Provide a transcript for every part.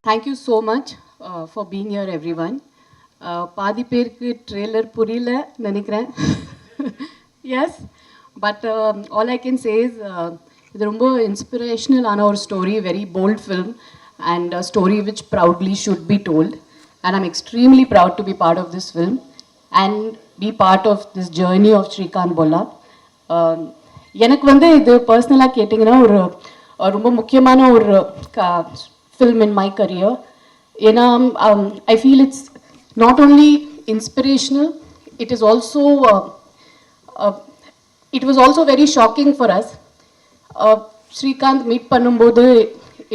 Thank you so much for being here, everyone. பாதி பேருக்கு trailer புரியல நினைக்கிறேன். Yes, but all I can say is இது ரொம்ப inspirational ஆன ஒரு story, very bold film, and a story which proudly should be told. And I'm extremely proud to be part of this film and be part of this journey of Srikanth Bolla. எனக்கு வந்து இது பர்சனலாக கேட்டிங்கன்னா ஒரு ரொம்ப முக்கியமான ஒரு film in my career. I feel it's not only inspirational, it is also it was also very shocking for us. Srikanth meet பண்ணும்போது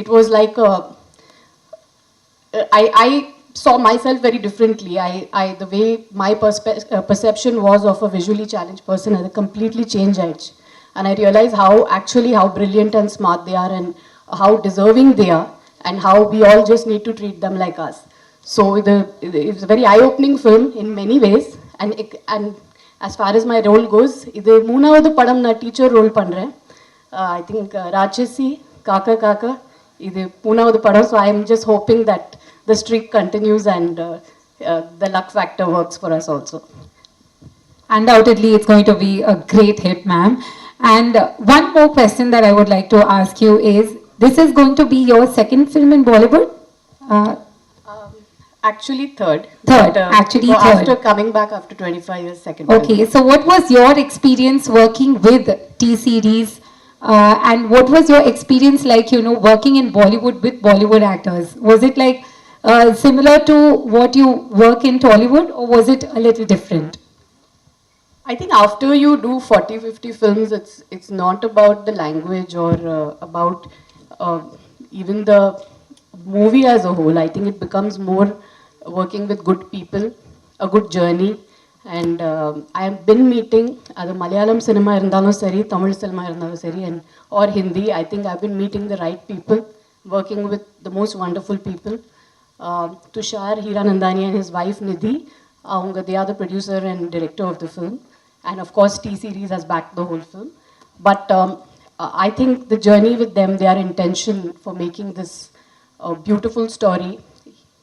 it was like I saw myself very differently. The way my perception was of a visually challenged person had completely changed. And I realized how brilliant and smart they are, and how deserving they are, and how we all just need to treat them like us. So it's a very eye-opening film in many ways, and as far as my role goes, idu moonavathu padam na teacher role pandren. I think Rajasi Kaka Kaka idu moonavathu padam, so I am just hoping that the streak continues and the luck factor works for us also. Undoubtedly, it's going to be a great hit, ma'am. And one more question that I would like to ask you is, this is going to be your second film in Bollywood? Actually third. Third, actually third. After coming back after 25 years, second. Okay, so what was your experience working with T-Series? And what was your experience like, working in Bollywood with Bollywood actors? Was it like similar to what you work in Tollywood, or was it a little different? I think after you do 40-50 films, it's not about the language or about even the movie as a whole. I think it becomes more working with good people, a good journey. And I have been meeting the Malayalam cinema irundhalum seri, Tamil cinema irundhalum seri, and or Hindi. I think I've been meeting the right people, working with the most wonderful people. Tushar Hiranandani and his wife Nidhi, they are the producer and director of the film. And of course, T-Series has backed the whole film. But I think the journey with them, their intention for making this beautiful story,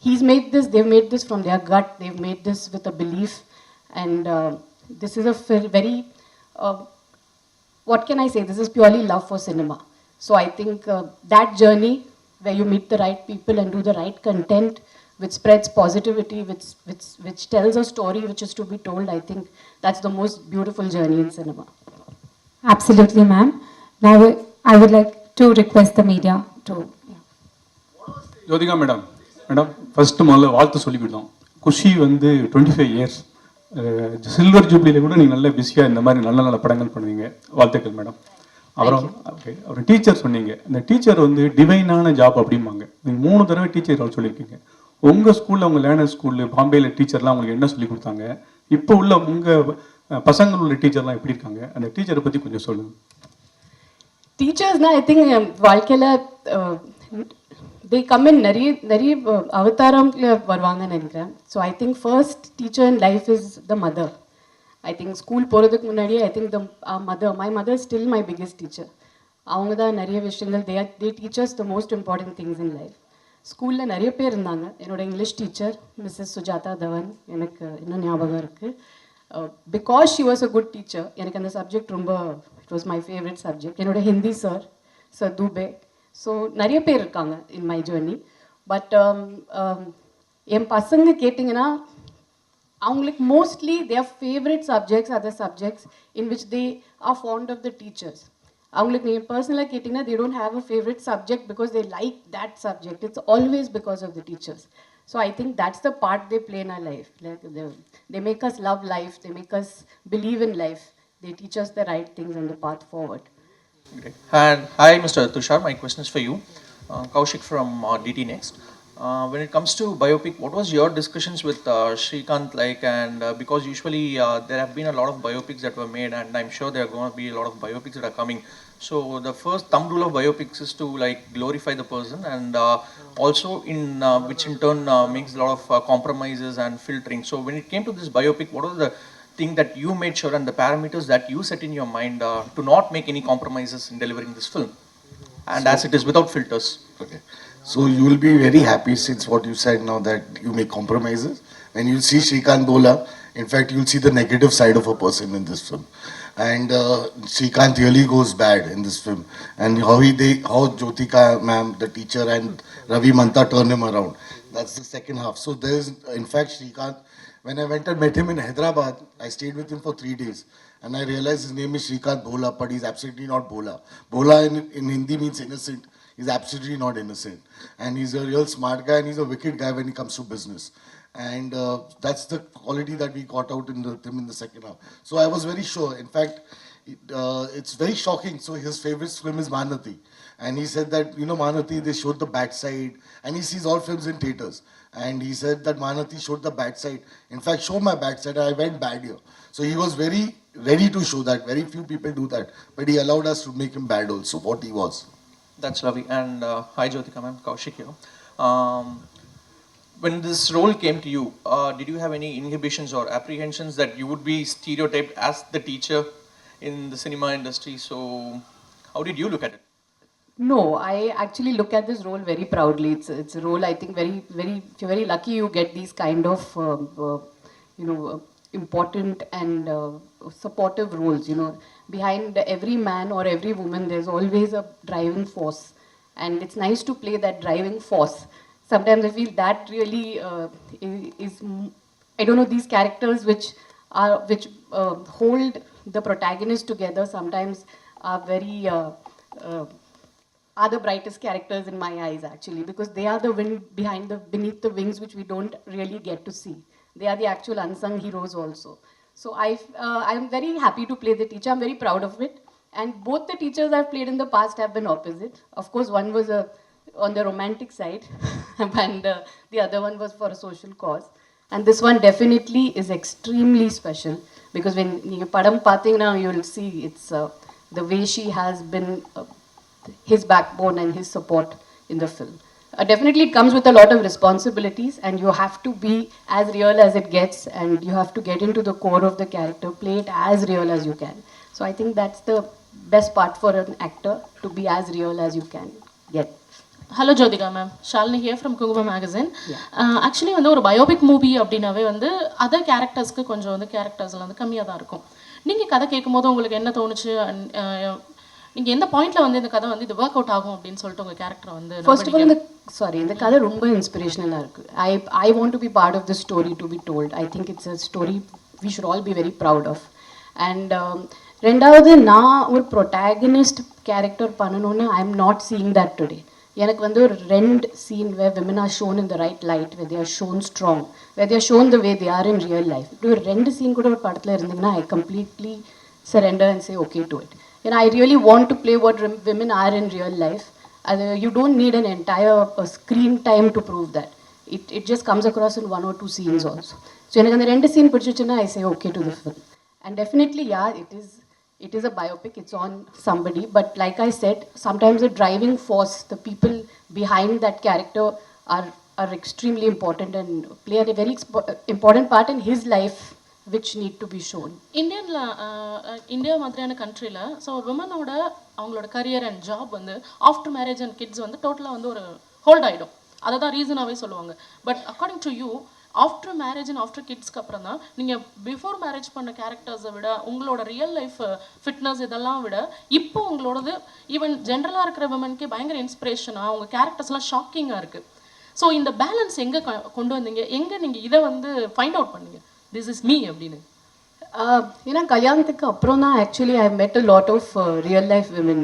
they've made this from their gut, they've made this with a belief. And this is a very, what can I say, this is purely love for cinema. So I think that journey where you meet the right people and do the right content, which spreads positivity, which tells a story which is to be told, I think that's the most beautiful journey in cinema. Absolutely, ma'am. Now I would like to request the media to... Jyothika madam first முதல்ல வாழ்த்து சொல்லிவிட்டோம். குஷி வந்து 25 years silver ஜூப்ளியில் கூட நீங்கள் நல்ல பிஸியாக இந்த மாதிரி நல்ல நல்ல படங்கள் பண்ணுவீங்க. வாழ்த்துக்கள் மேடம். அப்புறம் ஒரு டீச்சர் சொன்னீங்க, இந்த டீச்சர் வந்து டிவைனான ஜாப் அப்படிம்பாங்க. நீங்கள் 3 தடவை டீச்சர் ரோல் சொல்லியிருக்கீங்க. உங்கள் ஸ்கூலில், உங்கள் லேர்னர் ஸ்கூலில் பாம்பேயில் டீச்சர்லாம் உங்களுக்கு என்ன சொல்லி கொடுத்தாங்க? இப்போ உள்ள உங்கள் பசங்கள் உள்ள டீச்சர்லாம் எப்படி இருக்காங்க? அந்த டீச்சரை பற்றி கொஞ்சம் சொல்லுங்கள். டீச்சர்ஸ்னால் ஐ திங்க் வாழ்க்கையில் they come in நிறைய அவதாரம்ல வருவாங்கன்னு நினைக்கிறேன். So I think first teacher in life is the mother. I think school போகிறதுக்கு முன்னாடியே I think my mother still my biggest teacher. அவங்க தான் நிறைய விஷயங்கள் they teaches the most important things in life. ஸ்கூலில் நிறைய பேர் இருந்தாங்க. என்னோட English teacher Mrs Sujatha Dhawan எனக்கு இன்னும் ஞாபகம் இருக்குது. Because she was a good teacher, எனக்கு அந்த சப்ஜெக்ட் ரொம்ப it was my favourite subject. என்னோட ஹிந்தி சார் தூபே. ஸோ நிறைய பேர் இருக்காங்க இன் மை ஜேர்னி. பட் என் பசங்க கேட்டிங்கன்னா அவங்களுக்கு mostly their favourite subjects are the subjects in which they are fond of the teachers. அவங்களுக்கு நீங்கள் பர்சனலாக கேட்டிங்கன்னா they don't have a favourite subject because they like that subject. It's always because of the teachers. So I think that's the part they play in our life. Like they make us love life, they make us believe in life, they teach us the right things and the path forward. Great. And hi, Mr. Tushar. My question is for you. Kaushik from DT Next. When it comes to biopic, what was your discussions with Srikanth like? And because usually there have been a lot of biopics that were made, and I'm sure there are going to be a lot of biopics that are coming. So the first thumb rule of biopics is to like glorify the person, and also which in turn makes a lot of compromises and filtering. So when it came to this biopic, what was the thing that you made sure and the parameters that you set in your mind to not make any compromises in delivering this film, and as it is without filters? Okay. So you will be very happy since what you said now that you make compromises. When you see Shrikant Bola, in fact, you'll see the negative side of a person in this film. And Shrikant really goes bad in this film. And how Jyotika ma'am, the teacher, and Ravi Manta turn him around. That's the second half. So there's, in fact, Shrikant, when I went and met him in Hyderabad, I stayed with him for 3 days. And I realized his name is Shrikant Bhola, but he's absolutely not Bhola. Bhola in Hindi means innocent. He's absolutely not innocent. And he's a real smart guy and he's a wicked guy when it comes to business. And that's the quality that we got out in him in the second half. So I was very sure. In fact, it's very shocking. So his favorite film is Mahanati. And he said that, Mahanati, they showed the backside. And he sees all films in theaters. And he said that Mahanati showed the backside. In fact, show my backside. I went bad here. So he was very ready to show that. Very few people do that. But he allowed us to make him bad also, what he was. That's lovely. And hi, Jyotika ma'am, Kaushik here. When this role came to you, did you have any inhibitions or apprehensions that you would be stereotyped as the teacher in the cinema industry? So, how did you look at it? No, I actually look at this role very proudly. It's a role I think if you're very lucky you get these kind of important and supportive roles. Behind every man or every woman there's always a driving force, and it's nice to play that driving force. Sometimes I feel that really is I don't know, these characters which hold the protagonist together sometimes are very are the brightest characters in my eyes actually, because they are the wind beneath the wings which we don't really get to see. They are the actual unsung heroes also. So I'm very happy to play the teacher. I'm very proud of it. And both the teachers I've played in the past have been opposite. Of course, one was on the romantic side, and the other one was for a social cause. And this one definitely is extremely special, because when you padam pathina, you'll see it's the way she has been his backbone and his support in the film. Definitely it comes with a lot of responsibilities, and you have to be as real as it gets, and you have to get into the core of the character, play it as real as you can. So I think that's the best part for an actor, to be as real as you can get. Hello Jyothika ma'am, Shalini hear from குங்குமம் magazine. Actually வந்து ஒரு biopic movie அப்படின்னாவே வந்து other கேரக்டர்ஸ்க்கு கொஞ்சம் வந்து கேரக்டர்ஸ்லாம் வந்து கம்மியாக தான் இருக்கும். நீங்கள் கதை கேட்கும்போது உங்களுக்கு என்ன தோணுச்சு? நீங்கள் எந்த பாயிண்ட்ல வந்து இந்த கதை வந்து இது ஒர்க் அவுட் ஆகும் அப்படின்னு சொல்லிட்டு உங்கள் கேரக்டர் வந்து? ஃபர்ஸ்ட் ஆஃப் ஆல் இந்த கதை ரொம்ப இன்ஸ்பிரேஷனலாக இருக்குது. I want to be part of the story to be told. I think it's a story we should all be very proud of. And ரெண்டாவது, நான் ஒரு ப்ரொட்டாகனிஸ்ட் கேரக்டர் பண்ணணும்னு I am not seeing that today. எனக்கு வந்து ஒரு 2 scene where women are shown in the right light, where they are shown strong, where they are shown the way they are in real life. இப்படி ஒரு 2 scene கூட ஒரு படத்தில் இருந்தீங்கன்னா I completely surrender and say okay to it. I really want to play what women are in real life. You don't need an entire screen time to prove that. It just comes across in 1 or 2 scenes also. So எனக்கு அந்த 2 scene பிடிச்சிச்சுன்னா I say okay to the film. And definitely, yeah, it is a biopic, it's on somebody, but like I said, sometimes the driving force, the people behind that character are extremely important and play a very important part in his life, which need to be shown. India மாதிரியான கண்ட்ரியில் so விமனோட அவங்களோட career and job வந்து after marriage and kids வந்து டோட்டலாக வந்து ஒரு hold ஆகிடும். அதை தான் ரீசனாகவே சொல்லுவாங்க. But according to you, after marriage and after கிட்ஸ்க்கு அப்புறம் தான் நீங்கள் பிஃபோர் மேரேஜ் பண்ண கேரக்டர்ஸை விட உங்களோட ரியல் லைஃப் ஃபிட்னஸ் இதெல்லாம் விட இப்போ உங்களோடது ஈவன் ஜென்ரலாக இருக்கிற விமனுக்கே பயங்கர இன்ஸ்பிரேஷனாக உங்கள் கேரக்டர்ஸ்லாம் ஷாக்கிங்காக இருக்குது. ஸோ இந்த பேலன்ஸ் எங்கே கொண்டு வந்தீங்க? எங்கே நீங்கள் இதை வந்து ஃபைண்ட் அவுட் பண்ணீங்க திஸ் இஸ் மீ அப்படின்னு? ஏன்னா கல்யாணத்துக்கு அப்புறம் தான் actually I met a lot of real life women.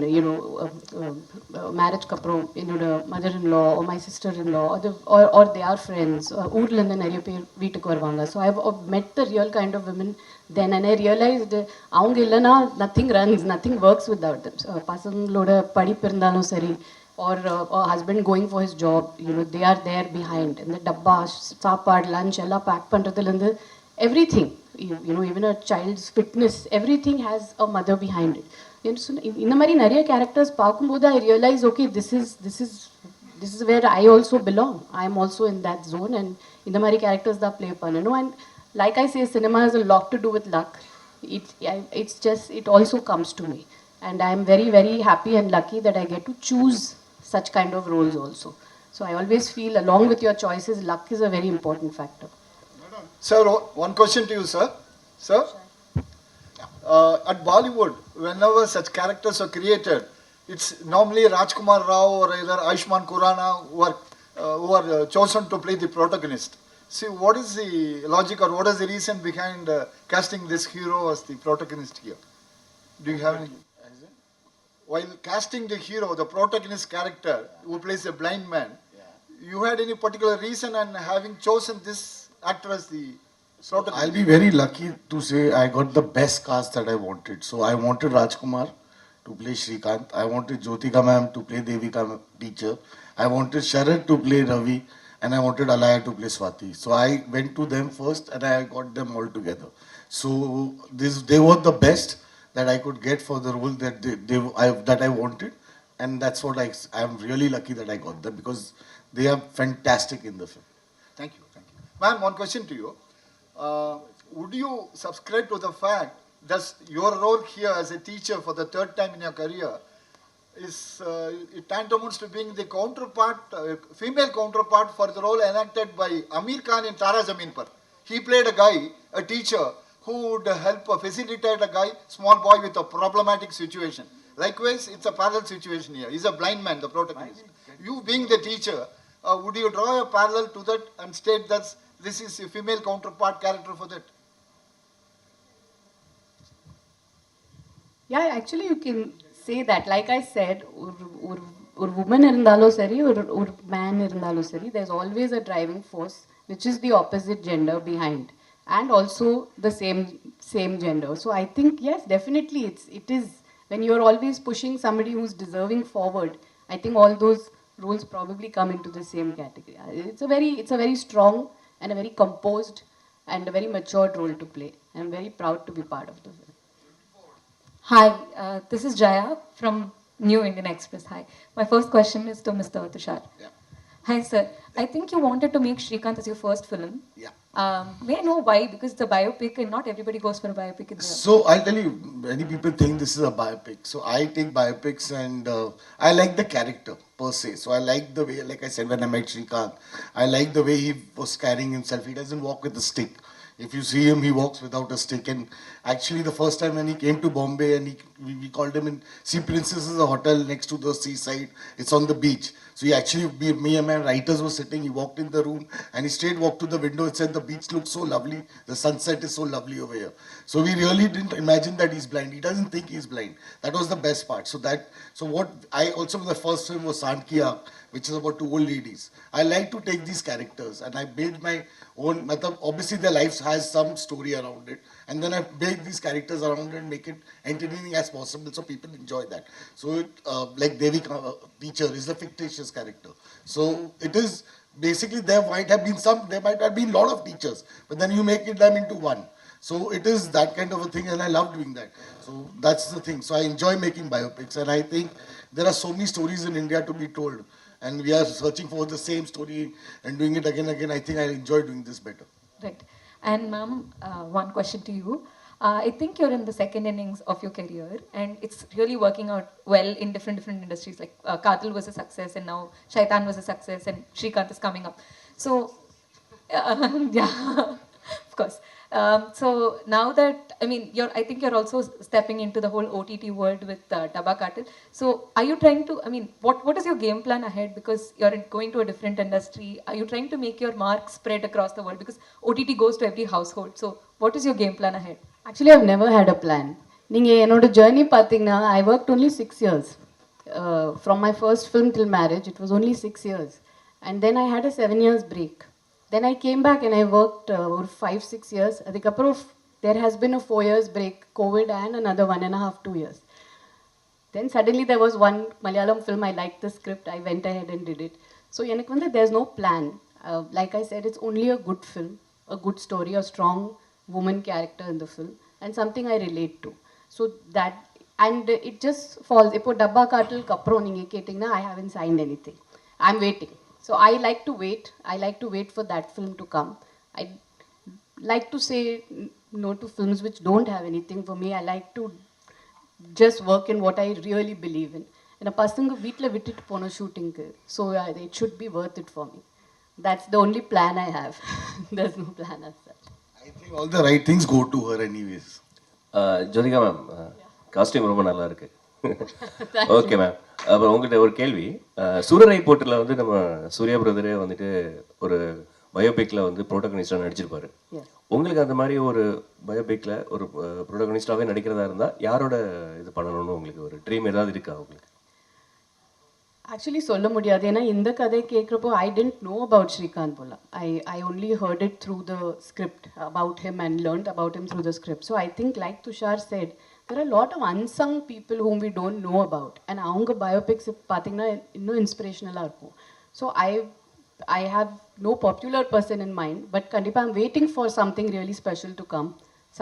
மேரேஜ்க்கு அப்புறம் என்னோட mother in law, my sister in law, அது ஆர் தே ஆர் ஃப்ரெண்ட்ஸ், ஊர்லேருந்து நிறைய பேர் வீட்டுக்கு வருவாங்க. So I met the real kind of women then. And I realised அவங்க இல்லைன்னா nothing runs, nothing works without them. பசங்களோட படிப்பு இருந்தாலும் சரி, or husband going for his job, they are there behind. And the dabba, சாப்பாடு, lunch எல்லாம் back பண்ணுறதுலேருந்து everything, even a child's fitness, everything has a mother behind it. இந்த மாதிரி நிறைய characters பார்க்கும்போது I realize, okay, this is where I also belong. I am also in that zone, and இந்த மாதிரி characters தான் play பண்ணணும். And like I say, cinema has a lot to do with luck. It also comes to me, and I am very, very happy and lucky that I get to choose such kind of roles also. So I always feel, along with your choices, luck is a very important factor. Sir, one question to you, sir. Sir, at Bollywood, whenever such characters are created, it's normally Rajkumar Rao or either Ayushmann Khurrana who are chosen to play the protagonist. See, what is the logic or what is the reason behind casting this hero as the protagonist here? Do you have any? While casting the hero, the protagonist character who plays a blind man, you had any particular reason and having chosen this actor as the protagonist? I'll be very lucky to say I got the best cast that I wanted. So I wanted Rajkumar to play Shrikant. I wanted Jyotika ma'am to play Devika teacher. I wanted Sharad to play Ravi. And I wanted Alaya to play Swati. So I went to them first and I got them all together. So they were the best that I could get for the role that I wanted. And that's what I'm really lucky that I got them because they are fantastic in the film. Thank you. Thank you. Ma'am, one question to you. Would you subscribe to the fact that your role here as a teacher for the third time in your career is it tantamounts to being the counterpart, female counterpart for the role enacted by Amir Khan in Tara Zameen Par. He played a guy, a teacher, who would help facilitate a guy, small boy with a problematic situation. Likewise, it's a parallel situation here. He's a blind man, the protagonist. You being the teacher, would you draw a parallel to that and state that this is a female counterpart character for that? Yeah, actually you can say that. Like I said, ஒரு woman இருந்தாலும் சரி ஒரு man இருந்தாலும் சரி, there's always a driving force which is the opposite gender behind, and also the same gender. So I think yes, definitely it is when you're always pushing somebody who's deserving forward. I think all those roles probably come into the same category. It's a very strong and a very composed and a very matured role to play. I'm very proud to be part of the film. Hi, this is Jaya from New Indian Express. Hi. My first question is to Mr. Tushar. Yeah. Hi, sir. I think you wanted to make Shrikant as your first film. Yeah. May I know why? Because it's a biopic and not everybody goes for a biopic in the... So I'll tell you, many people think this is a biopic. So I take biopics and I like the character per se. So I like the way, like I said, when I met Shrikant, I like the way he was carrying himself. He doesn't walk with a stick. If you see him, he walks without a stick. And actually, the first time when he came to Bombay, and we called him in Sea Princess, is a hotel next to the seaside. It's on the beach. So he actually, me and my writers were sitting. He walked in the room and he straight walked to the window and said, "The beach looks so lovely. The sunset is so lovely over here." So we really didn't imagine that he's blind. He doesn't think he's blind. That was the best part. So what I also, the first film was Sant Ki Aankh, which is about two old ladies. I like to take these characters and I build my own, obviously their lives has some story around it. And then I build these characters around it and make it entertaining as possible so people enjoy that. So like Devika teacher is a fictitious character. So it is basically there might have been lot of teachers, but then you make them into one. So it is that kind of a thing and I love doing that. So that's the thing. So I enjoy making biopics and I think there are so many stories in India to be told. And we are searching for the same story and doing it again and again. I think I enjoy doing this better. Right. And ma'am, one question to you. I think you're in the second innings of your career and it's really working out well in different industries. Like Qatil was a success and now Shaitan was a success and Shrikant is coming up. So, yeah, of course. So now that, I think you're also stepping into the whole OTT world with Dabba Katil. So are you trying to, what is your game plan ahead? Because you're going to a different industry. Are you trying to make your mark spread across the world? Because OTT goes to every household. So what is your game plan ahead? Actually, I've never had a plan. நீங்கள் என்னோட journey பார்த்தீங்கன்னா I worked only 6 years. From my first film till marriage, it was only 6 years. And then I had a 7 years break. Then I came back and I worked over 5-6 years. அதுக்கப்புறம் there has been a 4 years break, COVID and another 1.5-2 years. Then suddenly there was one Malayalam film, I liked the script, I went ahead and did it. So எனக்கு வந்து there's no plan. Like I said, it's only a good film, a good story, a strong woman character in the film and something I relate to. So that, and it just falls. இப்போ டப்பா காட்டிலுக்கு அப்புறம் நீங்கள் கேட்டிங்கன்னா I haven't signed anything. I'm waiting. So I like to wait. I like to wait for that film to come. I like to say no to films which don't have anything for me. I like to just work in what I really believe in. என்னை பசங்க வீட்டில் விட்டுட்டு போனோம் ஷூட்டிங்க்கு. So it should be worth it for me. That's the only plan I have. there's no plan as such. I think all the right things go to her anyways. Jyothika ma'am, costume ரொம்ப நல்லா இருக்கு. Okay ma'am. அப்புறம் உங்கள்கிட்ட ஒரு கேள்வி. சூரரை போட்டில் வந்து நம்ம சூர்யா பிரதரே வந்துட்டு ஒரு பயோபிக்கில் வந்து ப்ரோட்டகனிஸ்டாக நடிச்சிருப்பாரு. உங்களுக்கு அந்த மாதிரி ஒரு பயோபிக்கில் ஒரு ப்ரோட்டகனிஸ்டாகவே நடிக்கிறதா இருந்தால் யாரோட இது பண்ணணும்னு உங்களுக்கு ஒரு ட்ரீம் ஏதாவது இருக்கா உங்களுக்கு? ஆக்சுவலி சொல்ல முடியாது. ஏன்னா இந்த கதை கேட்குறப்போ ஐ டென்ட் நோ அபவுட் ஸ்ரீகாந்த் போலா. I only heard it through the script about him and learned about him through the script. So I think like Tushar said, there are a lot of unsung people whom we don't know about. And அவங்க biopics பார்த்தீங்கன்னா இன்னும் இன்ஸ்பிரேஷனலாக இருக்கும். So I have no popular person in mind, but kandipa I'm waiting for something really special to come.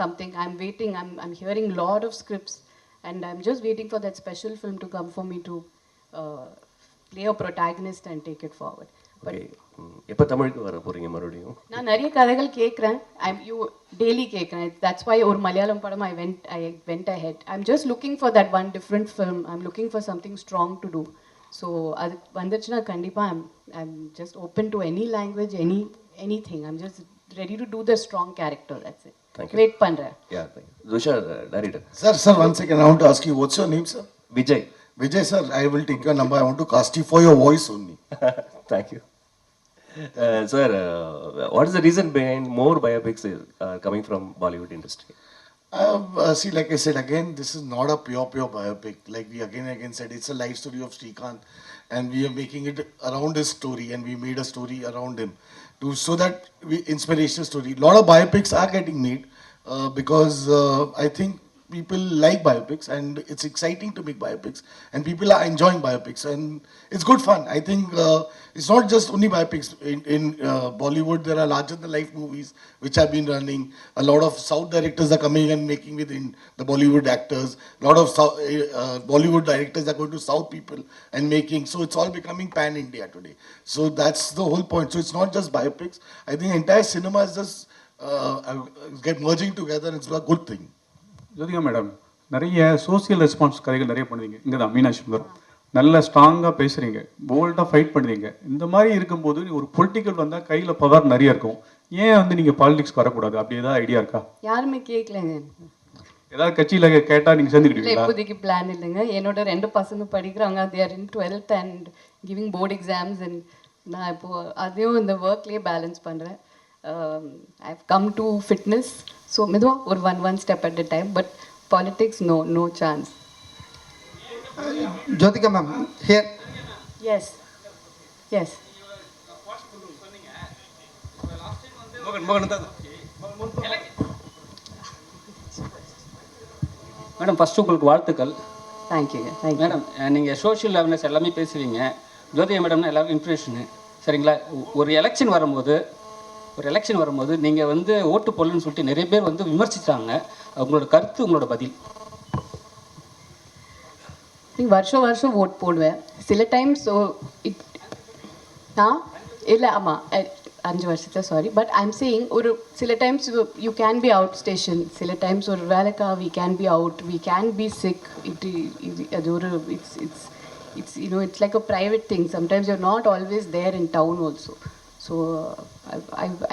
Something I'm waiting. I'm hearing a lot of scripts, and I'm just waiting for that special film to come for me to play a protagonist and take it forward. Okay, எப்போ தமிழுக்கு வர போகிறீங்க மறுபடியும்? நான் நிறைய கதைகள் கேட்குறேன். You daily கேட்குறேன். தட்ஸ் வை ஒரு மலையாளம் படம் I went ahead. I'm just looking for that one different film. I'm looking for something strong to do. So அது வந்துச்சுன்னா கண்டிப்பாக I'm just open to any language, anything. I'm just ready to do the strong character. That's it. Thank you. Wait பண்ணுறேன். Yeah, Tushar director. Sir, 1 second. I want to ask you, what's your name, sir? Vijay. Vijay, sir, I will take your number. I want to cast you for your voice only. Thank you. Sir, what is the reason behind more biopics coming from Bollywood industry? See, like I said again, this is not a pure biopic. Like we again said, it's a life story of Srikanth, and we are making it around his story, and we made a story around him so that inspirational story. A lot of biopics are getting made because I think people like biopics, and it's exciting to make biopics, and people are enjoying biopics, and it's good fun. I think it's not just only biopics. In Bollywood, there are larger than life movies which have been running. A lot of South directors are coming and making within the Bollywood actors. A lot of Bollywood directors are going to South people and making. So it's all becoming pan-India today. So that's the whole point. So it's not just biopics. I think entire cinema is just get merging together, and it's a good thing. Jyothika madam, நிறைய social response கதைகள் நிறைய பண்ணுறீங்க. இங்கே தான் மீனாட்சி சுந்தரம் நல்ல ஸ்ட்ராங்காக பேசுகிறீங்க, போல்டாக ஃபைட் பண்ணுறீங்க. இந்த மாதிரி இருக்கும்போது ஒரு பொலிட்டிக்கல் வந்தால் கையில் பவர் நிறைய இருக்கும். ஏன் வந்து நீங்கள் பாலிடிக்ஸ் வரக்கூடாது? அப்படி ஏதாவது ஐடியா இருக்கா? யாருமே கேட்கலங்க. ஏதாவது கட்சியில் கேட்டால் நீங்கள் சேர்ந்துக்கிட்டீங்களா? இப்போதைக்கு பிளான் இல்லைங்க. என்னோட 2 பசங்க படிக்கிறாங்க. they are in 12th and giving board exams, and நான் இப்போது அதையும் இந்த ஒர்க்லேயே பேலன்ஸ் பண்ணுறேன். I've come to fitness, so மெதுவாக ஒரு one step at a time, but politics, no chance. Jyotika ma'am, here. Yes. Madam, first உங்களுக்கு வாழ்த்துக்கள். தேங்க்யூ. மேடம், நீங்கள் சோஷியல் அவேர்னஸ் எல்லாமே பேசுவீங்க. ஜோதிகா மேடம்னா எல்லாருக்கும் இன்ஃபர்மேஷனு, சரிங்களா? ஒரு எலெக்ஷன் வரும்போது நீங்கள் வந்து ஓட்டு போடலன்னு சொல்லிட்டு நிறைய பேர் வந்து விமர்சித்தாங்க. உங்களோட கருத்து, உங்களோட பதில்? வருஷம் ஓட் போடுவேன். சில டைம்ஸ் இல்லை, ஆமாம், 5 வருஷத்தை சாரி. பட் ஐம் சேயிங், ஒரு சில times you can be out station, சில டைம்ஸ் ஒரு வேலைக்கா we can be out, we can be sick. அது ஒரு it's like a private thing. Sometimes you're not always there in town also. So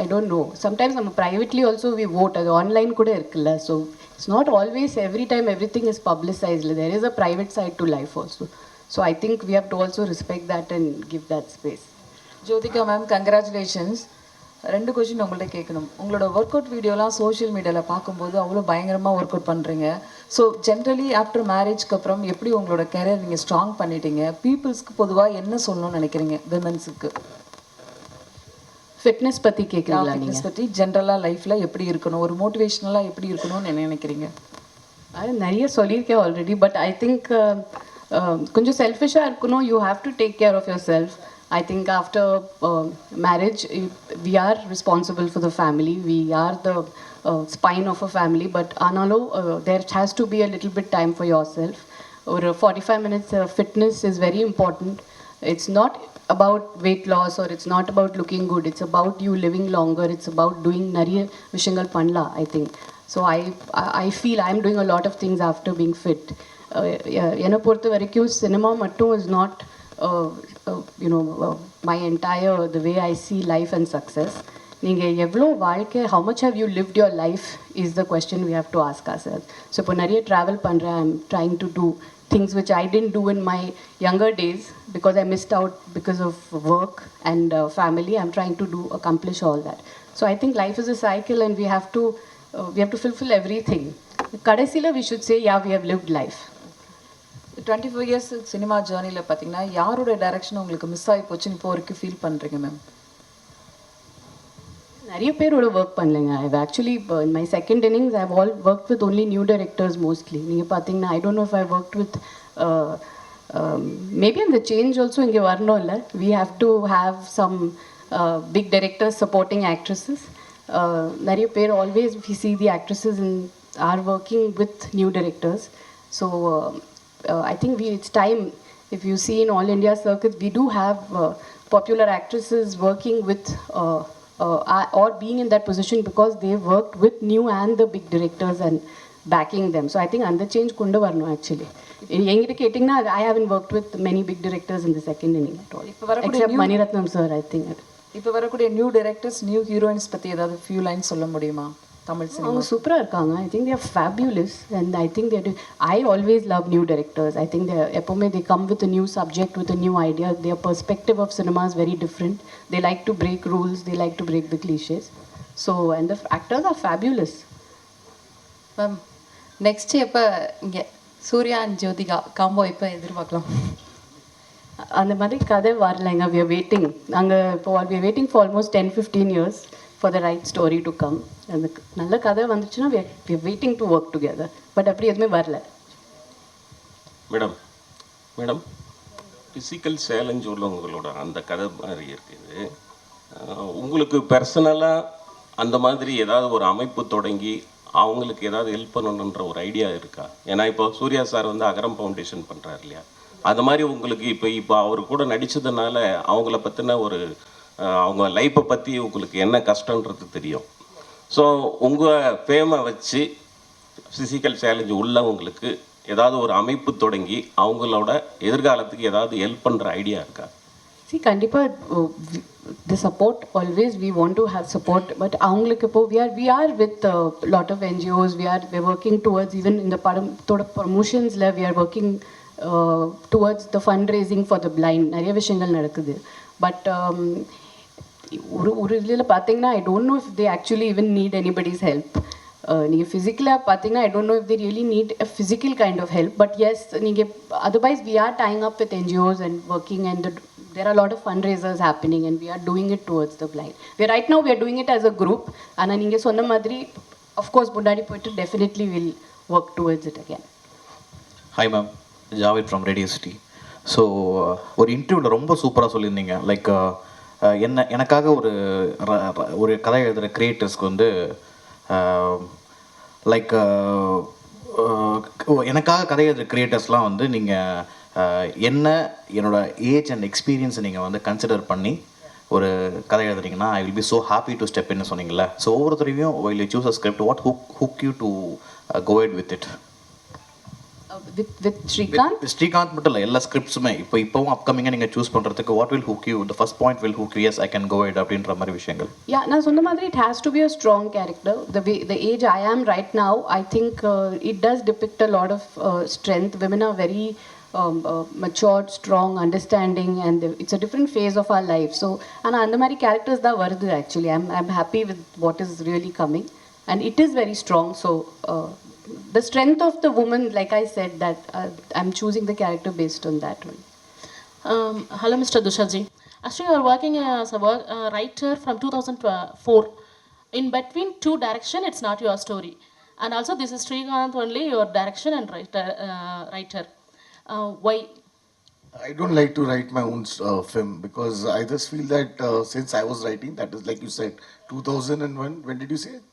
I don't know. Sometimes privately also we vote. அது online கூட இருக்குல்ல. So it's not always every time everything is publicized. There is a private side to life also. So I think we have to also respect that and give that space. Jyothika ma'am, congratulations. 2 question உங்கள்கிட்ட கேட்கணும். உங்களோட work out வீடியோலாம் social மீடியாவில் பார்க்கும்போது அவ்வளோ பயங்கரமாக work out பண்ணுறீங்க. So generally after மேரேஜ்க்கு அப்புறம் எப்படி உங்களோட கெரியர் நீங்கள் ஸ்ட்ராங் பண்ணிட்டீங்க? பீப்புள்ஸ்க்கு பொதுவாக என்ன சொல்லணும்னு நினைக்கிறீங்க? விமன்ஸுக்கு ஃபிட்னஸ் பற்றி கேட்குறீங்களா? ஃபிட்னஸ் பற்றி ஜென்ரலாக லைஃப்பில் எப்படி இருக்கணும், ஒரு மோட்டிவேஷ்னலாக எப்படி இருக்கணும்னு என்ன நினைக்கிறீங்க? அது நிறைய சொல்லியிருக்கேன் ஆல்ரெடி. பட் ஐ திங்க் கொஞ்சம் செல்ஃபிஷாக இருக்கணும். You have to take care of yourself. I think after marriage, we are responsible for the family. We are the spine of a family. But analo, there has to be a little bit time for yourself. Or 45 minutes fitness is very important. It's not about weight loss, or it's not about looking good. It's about you living longer. It's about doing nariya vishangal panla, I think. So I feel I'm doing a lot of things after being fit. என்னை பொறுத்த வரைக்கும் cinema மட்டும் is not my entire the way I see life and success. நீங்கள் எவ்வளோ வாழ்க்கை how much how you lived your life is the question we have to ask ourselves. ஸோ இப்போ நிறைய ட்ராவல் பண்ணுறேன். I am trying to do things which I didn't do in my younger days because I missed out because of work and family. I'm trying to accomplish all that. So I think life is a cycle and we have to fulfill everything. Kadasila we should say, yeah, we have lived life. 24 years cinema ஜேர்னியில் பார்த்தீங்கன்னா யாரோட direction உங்களுக்கு miss ஆகி போச்சுன்னு இப்போ வரைக்கும் feel பண்ணுறீங்க ma'am? நிறைய பேரோட ஒர்க் பண்ணலைங்க. I've actually in my second innings I've all worked with only new directors mostly. நீங்கள் பார்த்தீங்கன்னா I don't know if I worked with maybe in the change also இங்கே வரணும் இல்லை. We have to have some big directors supporting actresses. நிறைய பேர் always we see the actresses are working with new directors. So I think it's time. If you see in all India circuits, we do have popular actresses working with or being in that position because they worked with new and the big directors and backing them. So I think under change kundu varno actually. என்கிட்ட கேட்டிங்கன்னா I haven't worked with many big directors in the second inning at all. Except Maniratnam sir, I think. இப்போ வரக்கூடிய new directors new heroines பற்றி ஏதாவது few lines சொல்ல முடியுமா Tamil cinema? அவங்க சூப்பராக இருக்காங்க. I think they're fabulous and I think they're I always love new directors. I think எப்போவுமே they come with new subject with new idea. Their perspective of cinema is very different. They like to break rules, they like to break the cliches. So and the actors are fabulous. Ma'am next எப்போ இங்கே Surya and Jyothika combo எப்போ எதிர்பார்க்கலாம்? அந்த மாதிரி கதை வரலைங்க. We are waiting. நாங்கள் இப்போ we are waiting for almost 10-15 years for the right story to come. அந்த நல்ல கதை வந்துச்சுன்னா we are waiting to work together. But அப்படி எதுவுமே வரல. மேடம் ஃபிசிக்கல் சேலஞ்ச் உள்ளவங்களோட அந்த கதை மாதிரி இருக்குது. உங்களுக்கு பர்சனலாக அந்த மாதிரி ஏதாவது ஒரு அமைப்பு தொடங்கி அவங்களுக்கு ஏதாவது ஹெல்ப் பண்ணணுன்ற ஒரு ஐடியா இருக்கா? ஏன்னா இப்போ சூர்யா சார் வந்து அகரம் ஃபவுண்டேஷன் பண்ணுறாரு இல்லையா, அது மாதிரி உங்களுக்கு இப்போ அவர் கூட நடித்ததுனால அவங்கள பற்றின ஒரு அவங்க லைஃப்பை பற்றி உங்களுக்கு என்ன கஷ்டன்றது தெரியும். ஸோ உங்கள் ஃபேமை வச்சு ஃபிசிக்கல் சேலஞ்சு உள்ளவங்களுக்கு ஏதாவது ஒரு அமைப்பு தொடங்கி அவங்களோட எதிர்காலத்துக்கு ஏதாவது ஹெல்ப் பண்ணுற ஐடியா இருக்கா? கண்டிப்பாக the support always we want to have support, but அவங்களுக்கு இப்போ we are with lot of NGOs. we're working towards even in the படத்தோட promotionsல we are working towards the fundraising for the blind. நிறைய விஷயங்கள் நடக்குது. But ஒரு இதில் பார்த்தீங்கன்னா I don't know if they actually even need anybody's help. நீங்கள் ஃபிசிக்கலாக பார்த்தீங்கன்னா I don't know if they really need a physical kind of help. But yes, நீங்கள் otherwise we are tying up with NGOs and working, and there are a lot of fundraisers happening and we are doing it towards the blind. Right now we are doing it as a group. ஆனால் நீங்கள் சொன்ன மாதிரி of course முன்னாடி போயிட்டு definitely will work towards it again. Hi ma'am, Javed from Radio City. So ஒரு இன்டர்வியூவில் ரொம்ப சூப்பராக சொல்லியிருந்தீங்க. லைக் எனக்காக ஒரு கதை எழுதுகிற கிரியேட்டர்ஸ்க்கு வந்து லைக் எனக்காக கதை எழுதுகிற கிரியேட்டர்ஸ்லாம் வந்து நீங்கள் என்னோட ஏஜ் அண்ட் எக்ஸ்பீரியன்ஸை நீங்கள் வந்து கன்சிடர் பண்ணி ஒரு கதை எழுதுறீங்கன்னா I will be so happy to step இன்னு சொன்னீங்கல்ல. ஸோ ஒவ்வொருத்தரையும் while you choose a script, what hook you to go ahead with it? With Srikanth? With Srikanth மட்டும் இல்லை, எல்லா ஸ்கிரிப்ட்ஸுமே இப்போவும் அப்கமிங்காக நீங்கள் சூஸ் பண்ணுறதுக்கு what will hook you, the first point will hook you, yes I can go ahead அப்படின்ற மாதிரி விஷயங்கள்? நான் சொன்ன மாதிரி it has to be a strong character. The age I am right now, I think it does depict a lot of strength. Women are very matured, strong, understanding, and it's a different phase of our life. So அந்த மாதிரி characters தான் வருது actually. I'm happy with what is really coming, and it is very strong. So the strength of the woman, like I said, that I'm choosing the character based on that one. Hello, Mr. Dushaji. Actually, you are working as a writer from 2004. In between two direction, it's not your story. And also, this is Srikanth only, your direction and writer. Why? I don't like to write my own film because I just feel that since I was writing, that is like you said, 2001, when did you say it?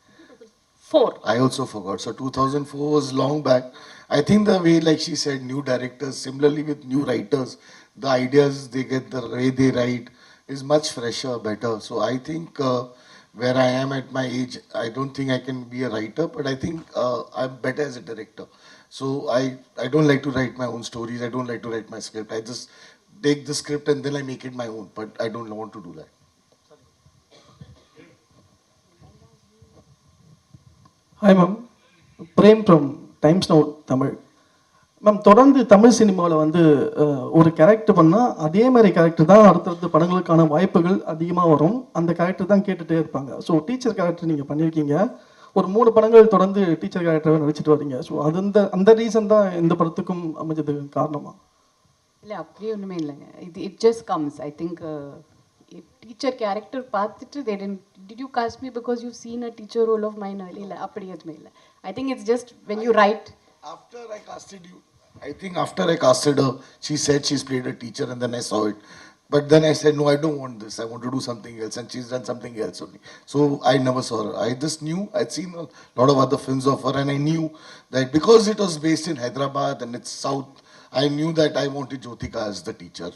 4. I also forgot. So 2004 was long back. I think the way, like she said, new directors, similarly with new writers, the ideas they get, the way they write is much fresher, better. So I think where I am at my age, I don't think I can be a writer, but I think I'm better as a director So I don't like to write my own stories. I don't like to write my script. I just take the script and then I make it my own. But I don't want to do that. Hi ma'am, Prem from Times Now Tamil. Ma'am, தொடர்ந்து தமிழ் சினிமாவில் வந்து ஒரு character பண்ணால் அதே மாதிரி character தான் அடுத்தடுத்த படங்களுக்கான வாய்ப்புகள் அதிகமாக வரும். அந்த கேரக்டர் தான் கேட்டுகிட்டே இருப்பாங்க. ஸோ டீச்சர் கேரக்டர் நீங்கள் பண்ணியிருக்கீங்க, ஒரு 3 படங்கள் தொடர்ந்து டீச்சர் கேரக்டரை நடிச்சிட்டு வரீங்க. ஸோ அது அந்த ரீசன் தான் இந்த படத்துக்கும் அமைஞ்சதுக்கு காரணமா? இல்லை, அப்படியே ஒன்றுமே இல்லைங்க. It just comes. I think teacher character பார்த்துட்டு did you cast me because you seen a teacher role of mine? இல்லை, அப்படி எதுவுமே இல்லை. I think it's just when you write. After I casted you, I think after I casted her, she said she's played a teacher and then I saw it. But then I said, no, I don't want this. I want to do something else. And she's done something else only. So I never saw her. I just knew, I'd seen a lot of other films of her and I knew that because it was based in Hyderabad and it's South, I knew that I wanted Jyotika as the teacher.